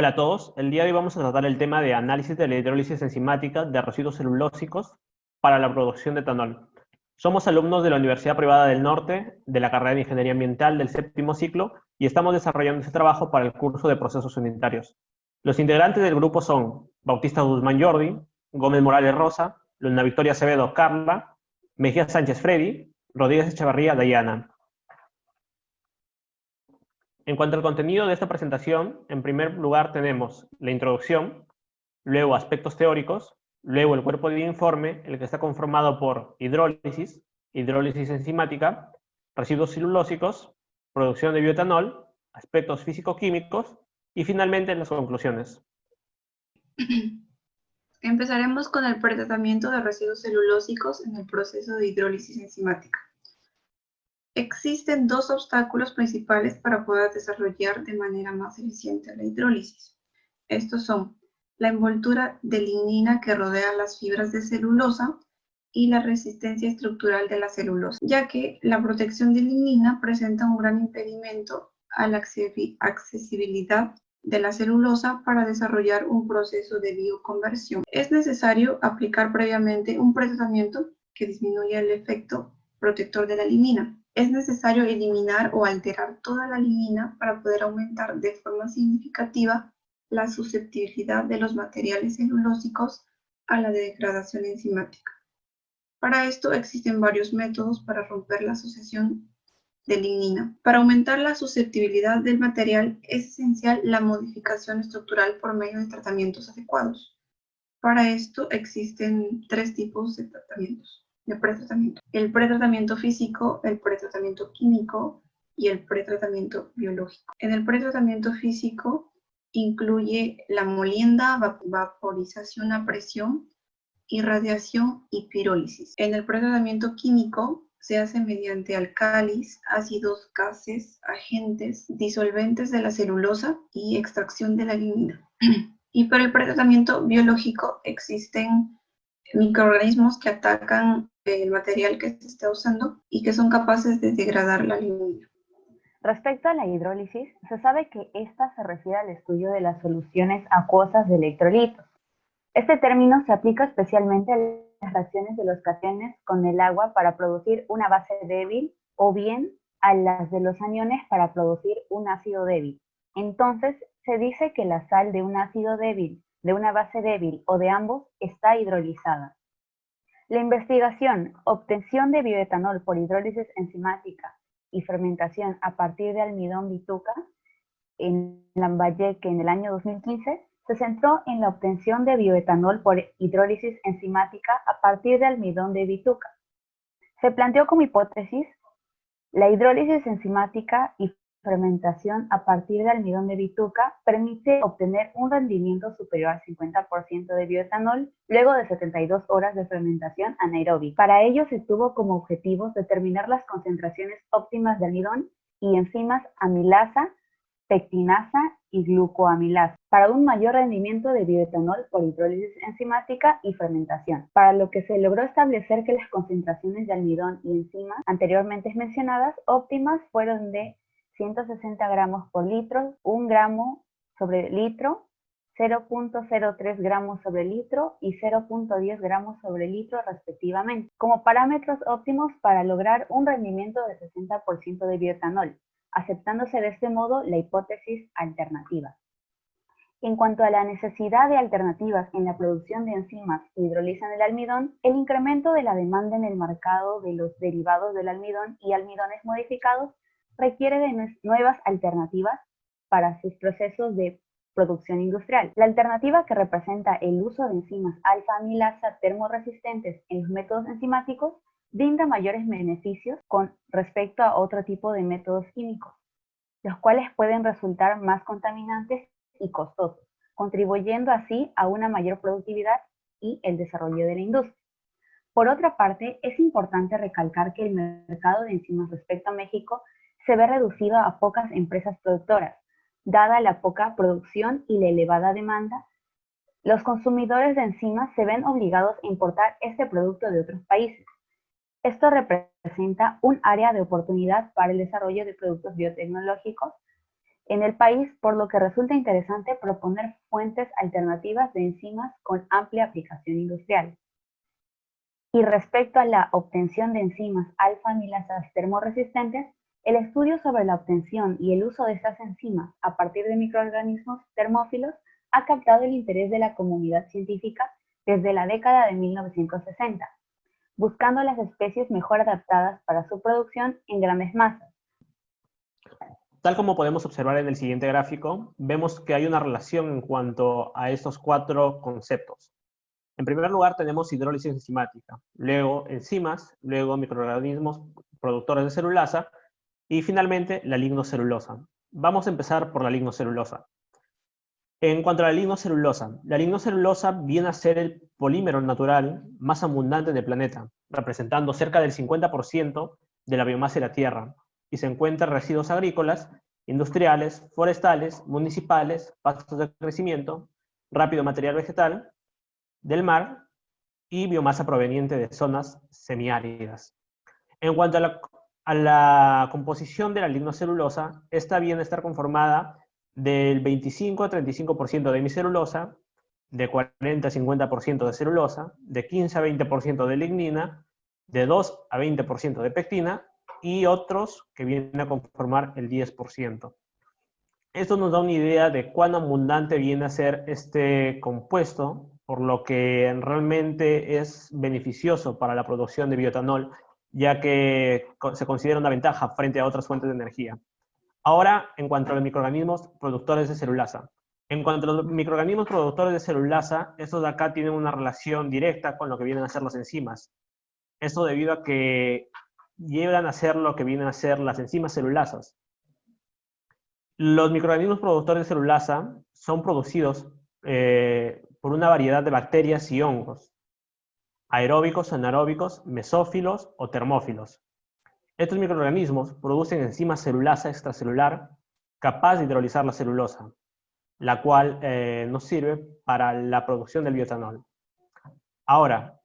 Hola a todos, el día de hoy vamos a tratar el tema de análisis de la hidrólisis enzimática de residuos celulósicos para la producción de etanol. Somos alumnos de la Universidad Privada del Norte, de la carrera de Ingeniería Ambiental del séptimo ciclo, y estamos desarrollando este trabajo para el curso de Procesos Unitarios. Los integrantes del grupo son Bautista Guzmán Jordi, Gómez Morales Rosa, Luna Victoria Acevedo Carla, Mejía Sánchez Freddy, Rodríguez Echevarría Dayana. En cuanto al contenido de esta presentación, en primer lugar tenemos la introducción, luego aspectos teóricos, luego el cuerpo del informe, el que está conformado por hidrólisis, hidrólisis enzimática, residuos celulósicos, producción de bioetanol, aspectos físico-químicos y finalmente las conclusiones. Empezaremos con el pretratamiento de residuos celulósicos en el proceso de hidrólisis enzimática. Existen dos obstáculos principales para poder desarrollar de manera más eficiente la hidrólisis. Estos son la envoltura de lignina que rodea las fibras de celulosa y la resistencia estructural de la celulosa, ya que la protección de lignina presenta un gran impedimento a la accesibilidad de la celulosa para desarrollar un proceso de bioconversión. Es necesario aplicar previamente un pretratamiento que disminuya el efecto protector de la lignina. Es necesario eliminar o alterar toda la lignina para poder aumentar de forma significativa la susceptibilidad de los materiales celulósicos a la degradación enzimática. Para esto existen varios métodos para romper la asociación de lignina. Para aumentar la susceptibilidad del material es esencial la modificación estructural por medio de tratamientos adecuados. Para esto existen tres tipos de tratamientos. De pretratamiento. El pretratamiento físico, el pretratamiento químico y el pretratamiento biológico. En el pretratamiento físico incluye la molienda, vaporización a presión, irradiación y pirólisis. En el pretratamiento químico se hace mediante álcalis, ácidos, gases, agentes, disolventes de la celulosa y extracción de la lignina. Y para el pretratamiento biológico existen microorganismos que atacan el material que se está usando y que son capaces de degradar la lignina. Respecto a la hidrólisis, se sabe que esta se refiere al estudio de las soluciones acuosas de electrolitos. Este término se aplica especialmente a las reacciones de los cationes con el agua para producir una base débil o bien a las de los aniones para producir un ácido débil. Entonces, se dice que la sal de un ácido débil, de una base débil o de ambos está hidrolizada. La investigación, obtención de bioetanol por hidrólisis enzimática y fermentación a partir de almidón bituca en Lambayeque en el año 2015 se centró en la obtención de bioetanol por hidrólisis enzimática a partir de almidón de bituca. Se planteó como hipótesis la hidrólisis enzimática y fermentación a partir de almidón de bituca permite obtener un rendimiento superior al 50% de bioetanol luego de 72 horas de fermentación anaeróbica. Para ello se tuvo como objetivos determinar las concentraciones óptimas de almidón y enzimas amilasa, pectinasa y glucoamilasa para un mayor rendimiento de bioetanol por hidrólisis enzimática y fermentación, para lo que se logró establecer que las concentraciones de almidón y enzimas anteriormente mencionadas óptimas fueron de 160 gramos por litro, 1 gramo sobre litro, 0.03 gramos sobre litro y 0.10 gramos sobre litro respectivamente, como parámetros óptimos para lograr un rendimiento de 60% de bioetanol, aceptándose de este modo la hipótesis alternativa. En cuanto a la necesidad de alternativas en la producción de enzimas que hidrolizan el almidón, el incremento de la demanda en el mercado de los derivados del almidón y almidones modificados requiere de nuevas alternativas para sus procesos de producción industrial. La alternativa que representa el uso de enzimas alfa-amilasa termorresistentes en los métodos enzimáticos brinda mayores beneficios con respecto a otro tipo de métodos químicos, los cuales pueden resultar más contaminantes y costosos, contribuyendo así a una mayor productividad y el desarrollo de la industria. Por otra parte, es importante recalcar que el mercado de enzimas respecto a México se ve reducido a pocas empresas productoras, dada la poca producción y la elevada demanda. Los consumidores de enzimas se ven obligados a importar este producto de otros países. Esto representa un área de oportunidad para el desarrollo de productos biotecnológicos en el país, por lo que resulta interesante proponer fuentes alternativas de enzimas con amplia aplicación industrial. Y respecto a la obtención de enzimas alfa-amilasas termorresistentes, el estudio sobre la obtención y el uso de estas enzimas a partir de microorganismos termófilos ha captado el interés de la comunidad científica desde la década de 1960, buscando las especies mejor adaptadas para su producción en grandes masas. Tal como podemos observar en el siguiente gráfico, vemos que hay una relación en cuanto a estos 4 conceptos. En primer lugar tenemos hidrólisis enzimática, luego enzimas, luego microorganismos productores de celulasa y finalmente la lignocelulosa. Vamos a empezar por la lignocelulosa. En cuanto a la lignocelulosa viene a ser el polímero natural más abundante del planeta, representando cerca del 50% de la biomasa de la Tierra, y se encuentra en residuos agrícolas, industriales, forestales, municipales, pastos de crecimiento, rápido material vegetal, del mar y biomasa proveniente de zonas semiáridas. En cuanto a la composición de la lignocelulosa, esta viene a estar conformada del 25 a 35% de hemicelulosa, de 40 a 50% de celulosa, de 15 a 20% de lignina, de 2 a 20% de pectina y otros que vienen a conformar el 10%. Esto nos da una idea de cuán abundante viene a ser este compuesto, por lo que realmente es beneficioso para la producción de bioetanol, ya que se considera una ventaja frente a otras fuentes de energía. Ahora, en cuanto a los microorganismos productores de celulasa. En cuanto a los microorganismos productores de celulasa, estos de acá tienen una relación directa con lo que vienen a ser las enzimas. Esto debido a que llegan a ser lo que vienen a ser las enzimas celulasas. Los microorganismos productores de celulasa son producidos por una variedad de bacterias y hongos, aeróbicos, anaeróbicos, mesófilos o termófilos. Estos microorganismos producen enzimas celulasa extracelular capaz de hidrolizar la celulosa, la cual nos sirve para la producción del bioetanol. Ahora,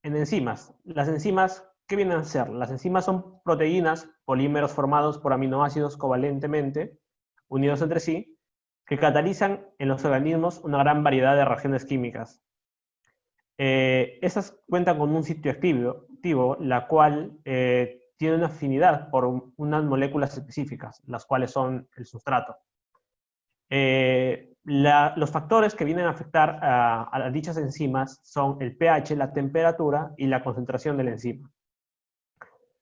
en enzimas. Las enzimas, ¿qué vienen a ser? Las enzimas son proteínas, polímeros formados por aminoácidos covalentemente unidos entre sí, que catalizan en los organismos una gran variedad de reacciones químicas. Estas cuentan con un sitio activo, la cual tiene una afinidad por unas moléculas específicas, las cuales son el sustrato. Los factores que vienen a afectar a dichas enzimas son el pH, la temperatura y la concentración de la enzima.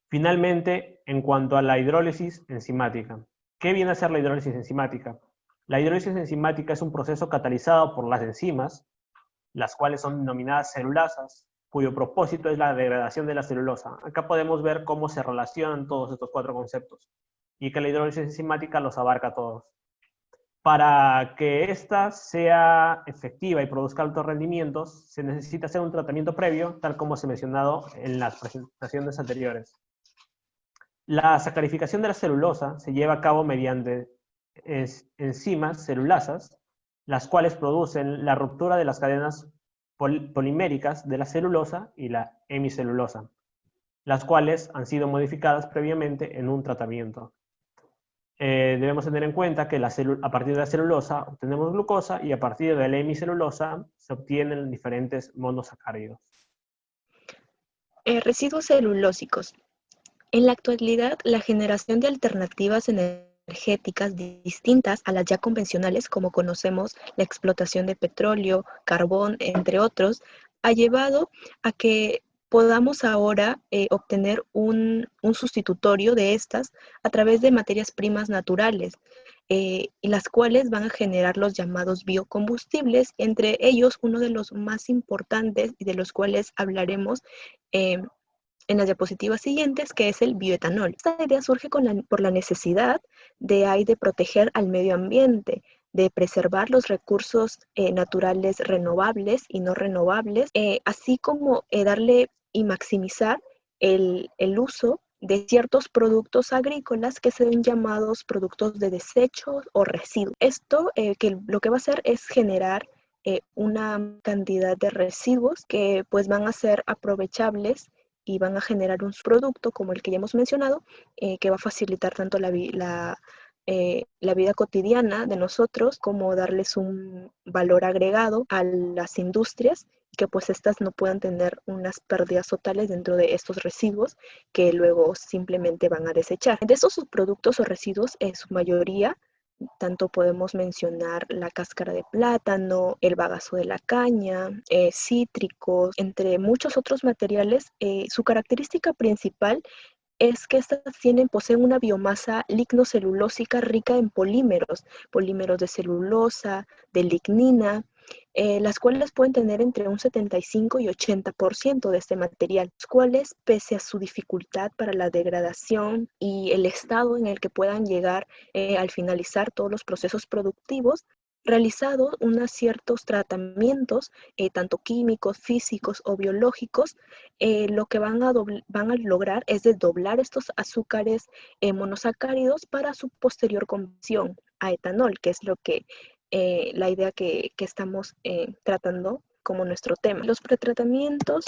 Finalmente, en cuanto a la hidrólisis enzimática. ¿Qué viene a ser la hidrólisis enzimática? La hidrólisis enzimática es un proceso catalizado por las enzimas, las cuales son denominadas celulasas, cuyo propósito es la degradación de la celulosa. Acá podemos ver cómo se relacionan todos estos 4 conceptos y que la hidrólisis enzimática los abarca a todos. Para que ésta sea efectiva y produzca altos rendimientos, se necesita hacer un tratamiento previo, tal como se ha mencionado en las presentaciones anteriores. La sacarificación de la celulosa se lleva a cabo mediante enzimas celulasas, las cuales producen la ruptura de las cadenas poliméricas de la celulosa y la hemicelulosa, las cuales han sido modificadas previamente en un tratamiento. Debemos tener en cuenta que a partir de la celulosa obtenemos glucosa y a partir de la hemicelulosa se obtienen diferentes monosacáridos. Residuos celulósicos. En la actualidad, la generación de alternativas energéticas distintas a las ya convencionales, como conocemos la explotación de petróleo, carbón, entre otros, ha llevado a que podamos ahora obtener un sustitutorio de estas a través de materias primas naturales, y las cuales van a generar los llamados biocombustibles, entre ellos uno de los más importantes y de los cuales hablaremos en las diapositivas siguientes, que es el bioetanol. Esta idea surge por la necesidad de proteger al medio ambiente, de preservar los recursos naturales renovables y no renovables, así como darle y maximizar el uso de ciertos productos agrícolas que se ven llamados productos de desechos o residuos. Esto lo que va a hacer es generar una cantidad de residuos que pues van a ser aprovechables y van a generar un producto como el que ya hemos mencionado, que va a facilitar tanto la la vida cotidiana de nosotros, como darles un valor agregado a las industrias, que pues estas no puedan tener unas pérdidas totales dentro de estos residuos que luego simplemente van a desechar. De estos subproductos o residuos, en su mayoría, tanto podemos mencionar la cáscara de plátano, el bagazo de la caña, cítricos, entre muchos otros materiales. Su característica principal es que estas poseen una biomasa lignocelulósica rica en polímeros, polímeros de celulosa, de lignina, las cuales pueden tener entre un 75 y 80% de este material, los cuales, pese a su dificultad para la degradación y el estado en el que puedan llegar al finalizar todos los procesos productivos, realizados unos ciertos tratamientos, tanto químicos, físicos o biológicos, lo que van a lograr es desdoblar estos azúcares monosacáridos para su posterior conversión a etanol, que es lo que la idea que estamos tratando como nuestro tema. Los pretratamientos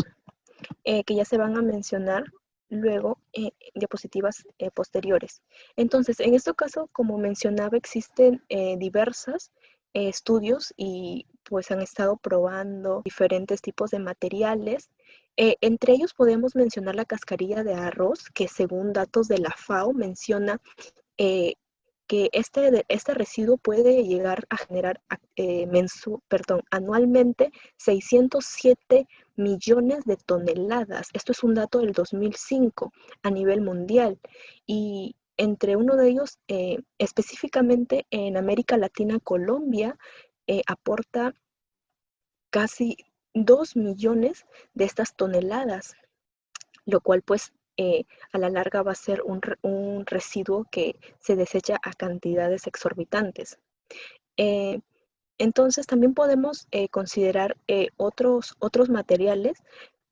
que ya se van a mencionar luego en diapositivas posteriores. Entonces, en este caso, como mencionaba, existen diversos estudios y pues han estado probando diferentes tipos de materiales. Entre ellos podemos mencionar la cascarilla de arroz, que según datos de la FAO menciona que este residuo puede llegar a generar anualmente 607 millones de toneladas. Esto es un dato del 2005 a nivel mundial. Y entre uno de ellos, específicamente en América Latina, Colombia, aporta casi 2 millones de estas toneladas, lo cual pues a la larga va a ser un residuo que se desecha a cantidades exorbitantes. Entonces también podemos considerar otros materiales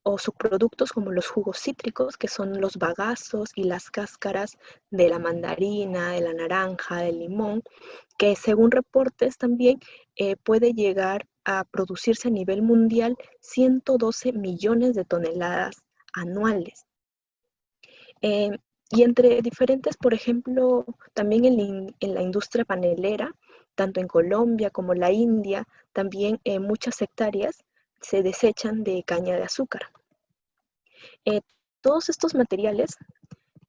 o subproductos como los jugos cítricos, que son los bagazos y las cáscaras de la mandarina, de la naranja, del limón, que según reportes también puede llegar a producirse a nivel mundial 112 millones de toneladas anuales. Y entre diferentes, por ejemplo, también en la industria panelera, tanto en Colombia como la India, también muchas hectáreas se desechan de caña de azúcar. Todos estos materiales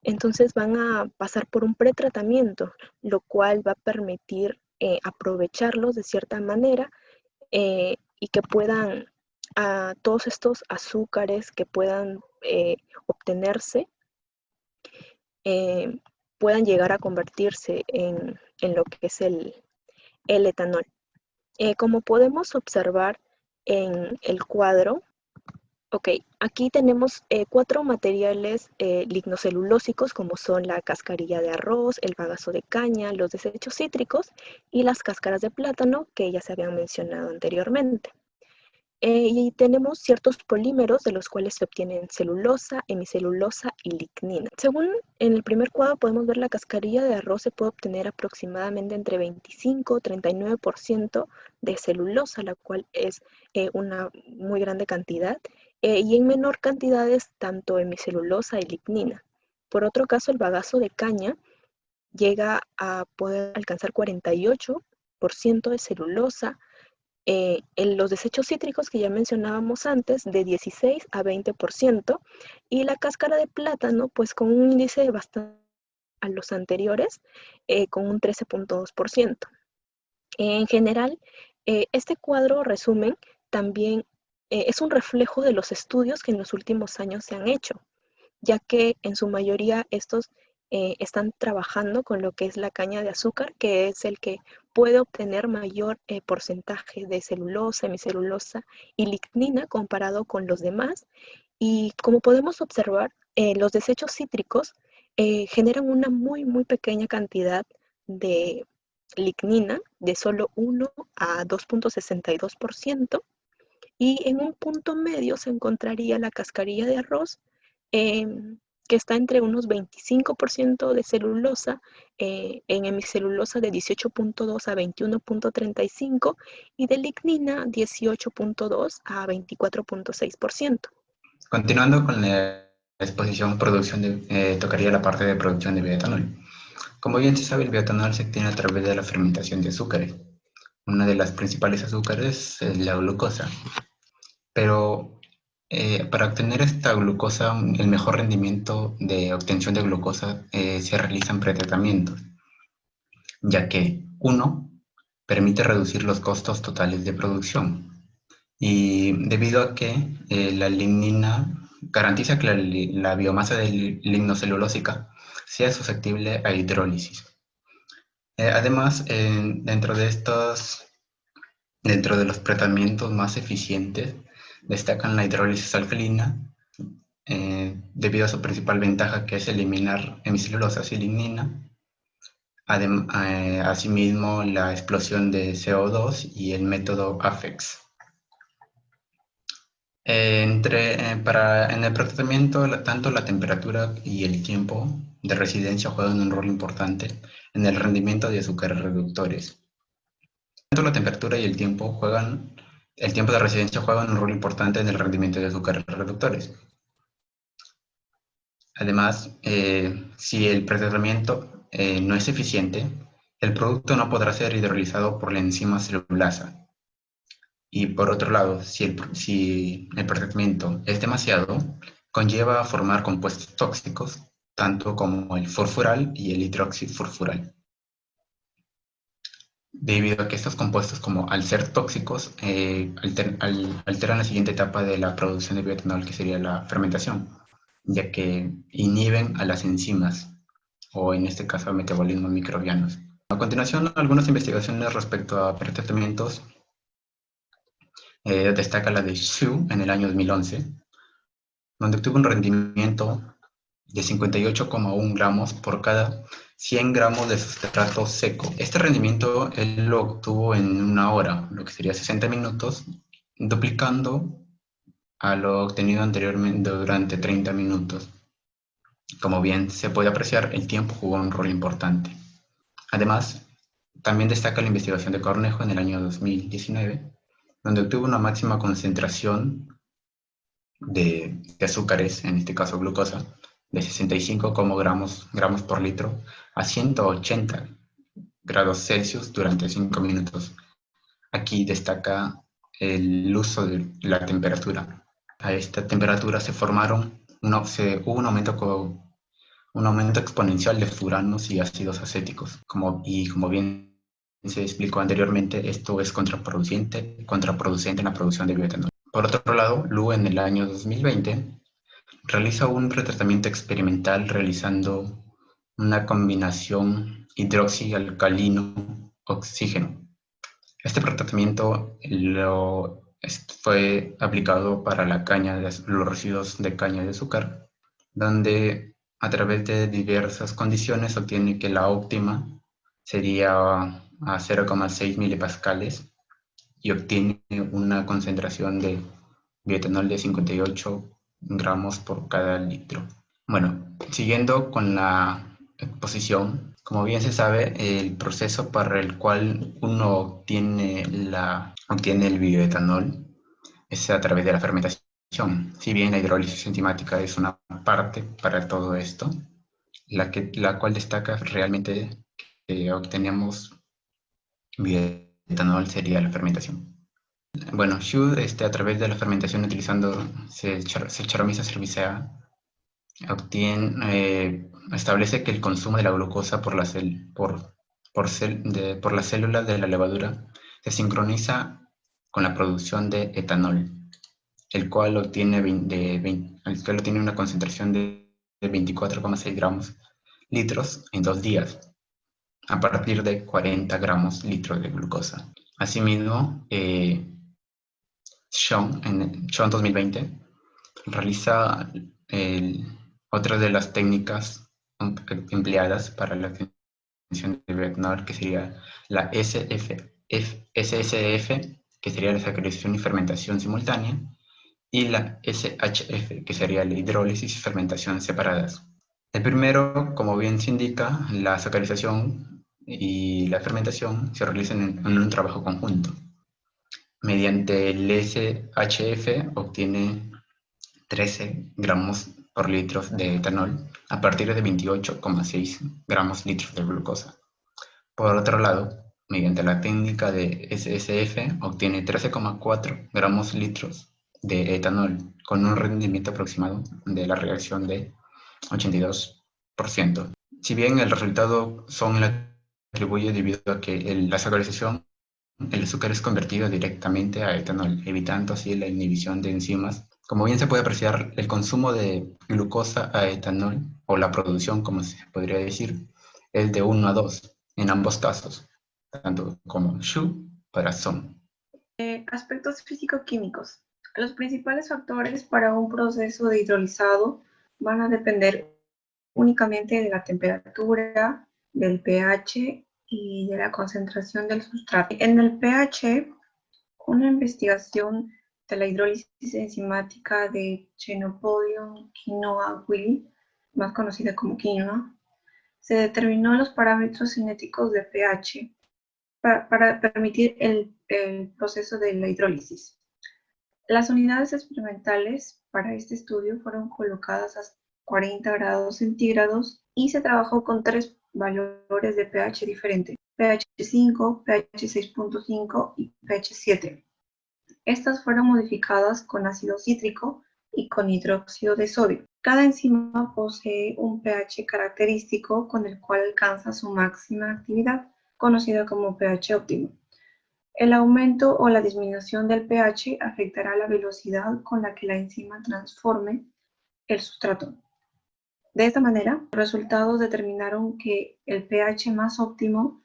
entonces van a pasar por un pretratamiento, lo cual va a permitir aprovecharlos de cierta manera y que puedan, todos estos azúcares que puedan obtenerse, puedan llegar a convertirse en lo que es el etanol. Como podemos observar en el cuadro, aquí tenemos 4 materiales lignocelulósicos, como son la cascarilla de arroz, el bagazo de caña, los desechos cítricos y las cáscaras de plátano, que ya se habían mencionado anteriormente. Y tenemos ciertos polímeros de los cuales se obtienen celulosa, hemicelulosa y lignina. Según en el primer cuadro podemos ver la cascarilla de arroz se puede obtener aproximadamente entre 25 y 39% de celulosa, la cual es una muy grande cantidad, y en menor cantidades tanto hemicelulosa y lignina. Por otro caso, el bagazo de caña llega a poder alcanzar 48% de celulosa, en los desechos cítricos que ya mencionábamos antes, de 16 a 20%, y la cáscara de plátano, pues con un índice bastante a los anteriores, con un 13.2%. En general, este cuadro resumen también es un reflejo de los estudios que en los últimos años se han hecho, ya que en su mayoría estos están trabajando con lo que es la caña de azúcar, que es el que puede obtener mayor porcentaje de celulosa, hemicelulosa y lignina comparado con los demás. Y como podemos observar, los desechos cítricos generan una muy, muy pequeña cantidad de lignina, de solo 1 a 2.62%, y en un punto medio se encontraría la cascarilla de arroz, que está entre unos 25% de celulosa, en hemicelulosa de 18.2 a 21.35 y de lignina 18.2 a 24.6%. Continuando con la exposición, tocaría la parte de producción de bioetanol. Como bien se sabe, el bioetanol se obtiene a través de la fermentación de azúcares. Una de las principales azúcares es la glucosa. Pero para obtener esta glucosa, el mejor rendimiento de obtención de glucosa se realizan pretratamientos, ya que uno permite reducir los costos totales de producción. Y debido a que la lignina garantiza que la biomasa de lignocelulósica sea susceptible a hidrólisis. Además, dentro de los tratamientos más eficientes, destacan la hidrólisis alcalina, debido a su principal ventaja, que es eliminar hemicelulosas y lignina. Asimismo, la explosión de CO2 y el método AFEX. En el procesamiento, tanto la temperatura y el tiempo de residencia juegan un rol importante en el rendimiento de azúcares reductores. Tanto la temperatura y el tiempo de residencia juegan un rol importante en el rendimiento de azúcares reductores. Además, si el procesamiento no es eficiente, el producto no podrá ser hidrolizado por la enzima celulasa. Y por otro lado, si el procesamiento es demasiado, conlleva a formar compuestos tóxicos, tanto como el furfural y el hidroxifurfural. Debido a que estos compuestos, como al ser tóxicos, alteran la siguiente etapa de la producción de bioetanol, que sería la fermentación, ya que inhiben a las enzimas, o en este caso a metabolismos microbianos. A continuación, algunas investigaciones respecto a pretratamientos. Destaca la de Xu en el año 2011, donde obtuvo un rendimiento de 58,1 gramos por cada 100 gramos de sustrato seco. Este rendimiento él lo obtuvo en una hora, lo que sería 60 minutos, duplicando a lo obtenido anteriormente durante 30 minutos. Como bien se puede apreciar, el tiempo jugó un rol importante. Además, también destaca la investigación de Cornejo en el año 2019, donde obtuvo una máxima concentración de azúcares, en este caso glucosa, de 65 gramos por litro a 180 grados Celsius durante 5 minutos. Aquí destaca el uso de la temperatura. A esta temperatura hubo un aumento exponencial de furanos y ácidos acéticos. Como bien se explicó anteriormente, esto es contraproducente en la producción de bioetanol. Por otro lado, Lu en el año 2020 realiza un pretratamiento experimental realizando una combinación hidroxialcalino-oxígeno. Este pretratamiento fue aplicado para los residuos de caña de azúcar, donde a través de diversas condiciones obtiene que la óptima sería a 0,6 milipascales y obtiene una concentración de bioetanol de 58 gramos por cada litro. Bueno, siguiendo con la exposición, como bien se sabe, el proceso para el cual uno obtiene el bioetanol es a través de la fermentación. Si bien la hidrólisis enzimática es una parte para todo esto, la cual destaca realmente que obtenemos bioetanol sería la fermentación. Bueno, Xu, a través de la fermentación utilizando Saccharomyces cerevisiae, establece que el consumo de la glucosa por las células de la levadura se sincroniza con la producción de etanol, el cual tiene una concentración de 24,6 gramos litros en 2 días, a partir de 40 gramos litros de glucosa. Asimismo, Sean en 2020 realiza otra de las técnicas empleadas para la obtención de bioetanol, que sería la SSF, que sería la sacarización y fermentación simultánea, y la SHF, que sería la hidrólisis y fermentación separadas. El primero, como bien se indica, la sacarización y la fermentación se realizan en un trabajo conjunto. Mediante el SHF obtiene 13 gramos por litro de etanol, a partir de 28,6 gramos litros de glucosa. Por otro lado, mediante la técnica de SSF obtiene 13,4 gramos litros de etanol con un rendimiento aproximado de la reacción de 82%. Si bien el resultado son le atribuye debido a que la sacralización, el azúcar es convertido directamente a etanol, evitando así la inhibición de enzimas. Como bien se puede apreciar, el consumo de glucosa a etanol, o la producción, como se podría decir, es de 1 a 2 en ambos casos, tanto como Shu para Son. Aspectos físico-químicos. Los principales factores para un proceso de hidrolizado van a depender únicamente de la temperatura, del pH y de la concentración del sustrato. En el pH, una investigación de la hidrólisis enzimática de Chenopodium quinoa-Willi, más conocida como quinoa, se determinó los parámetros cinéticos de pH para permitir el proceso de la hidrólisis. Las unidades experimentales para este estudio fueron colocadas a 40 grados centígrados y se trabajó con 3 valores de pH diferentes: pH 5, pH 6.5 y pH 7. Estas fueron modificadas con ácido cítrico y con hidróxido de sodio. Cada enzima posee un pH característico con el cual alcanza su máxima actividad, conocida como pH óptimo. El aumento o la disminución del pH afectará la velocidad con la que la enzima transforme el sustrato. De esta manera, los resultados determinaron que el pH más óptimo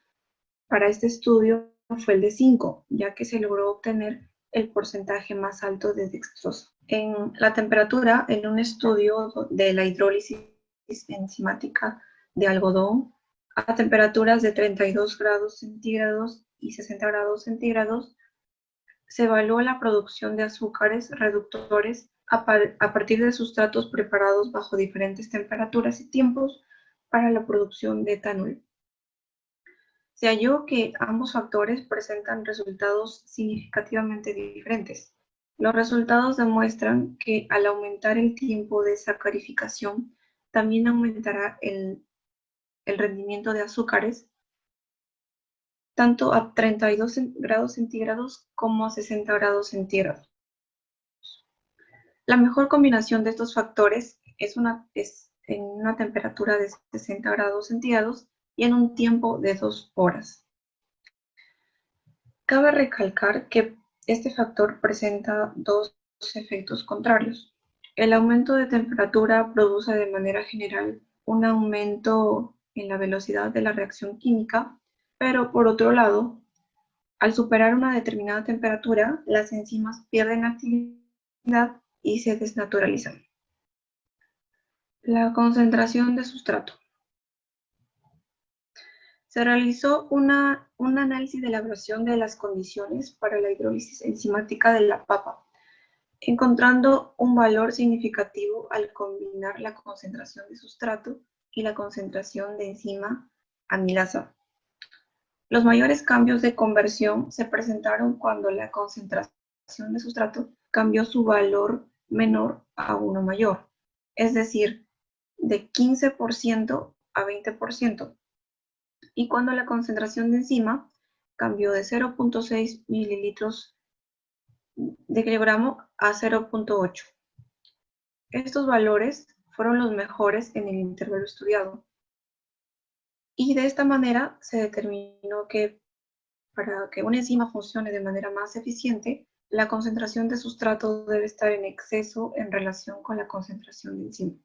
para este estudio fue el de 5, ya que se logró obtener el porcentaje más alto de dextrosa. En la temperatura, en un estudio de la hidrólisis enzimática de algodón, a temperaturas de 32 grados centígrados y 60 grados centígrados, se evaluó la producción de azúcares reductores a partir de sustratos preparados bajo diferentes temperaturas y tiempos para la producción de etanol. Se halló que ambos factores presentan resultados significativamente diferentes. Los resultados demuestran que al aumentar el tiempo de sacarificación, también aumentará el rendimiento de azúcares, tanto a 32 grados centígrados como a 60 grados centígrados. La mejor combinación de estos factores es en una temperatura de 60 grados centígrados y en un tiempo de 2 horas. Cabe recalcar que este factor presenta dos efectos contrarios. El aumento de temperatura produce de manera general un aumento en la velocidad de la reacción química, pero por otro lado, al superar una determinada temperatura, las enzimas pierden actividad y se desnaturalizan. La concentración de sustrato. Se realizó un análisis de elaboración de las condiciones para la hidrólisis enzimática de la papa, encontrando un valor significativo al combinar la concentración de sustrato y la concentración de enzima amilasa. Los mayores cambios de conversión se presentaron cuando la concentración de sustrato cambió su valor menor a uno mayor, es decir, de 15% a 20%, y cuando la concentración de enzima cambió de 0.6 mililitros de kilogramo a 0.8. Estos valores fueron los mejores en el intervalo estudiado. Y de esta manera se determinó que para que una enzima funcione de manera más eficiente, la concentración de sustrato debe estar en exceso en relación con la concentración de enzima.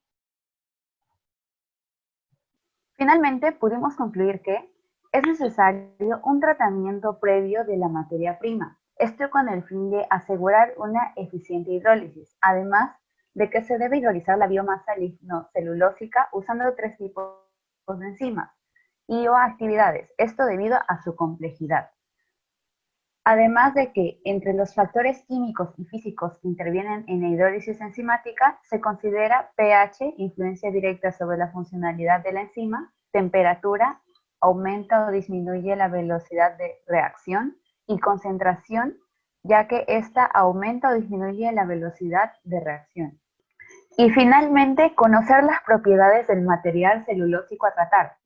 Finalmente, pudimos concluir que es necesario un tratamiento previo de la materia prima, esto con el fin de asegurar una eficiente hidrólisis, además de que se debe hidrolizar la biomasa lignocelulósica usando 3 tipos de enzimas y o actividades, esto debido a su complejidad. Además de que entre los factores químicos y físicos que intervienen en la hidrólisis enzimática se considera pH, influencia directa sobre la funcionalidad de la enzima, temperatura, aumenta o disminuye la velocidad de reacción, y concentración, ya que ésta aumenta o disminuye la velocidad de reacción. Y finalmente, conocer las propiedades del material celulósico a tratar,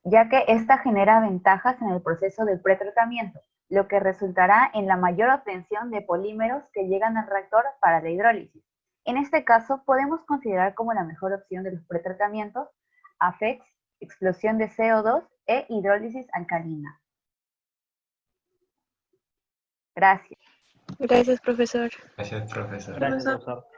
ya que ésta genera ventajas en el proceso de pretratamiento, lo que resultará en la mayor obtención de polímeros que llegan al reactor para la hidrólisis. En este caso, podemos considerar como la mejor opción de los pretratamientos AFEX, explosión de CO2 e hidrólisis alcalina. Gracias. Gracias, profesor. Gracias, profesor. Gracias, Profesor. profesor.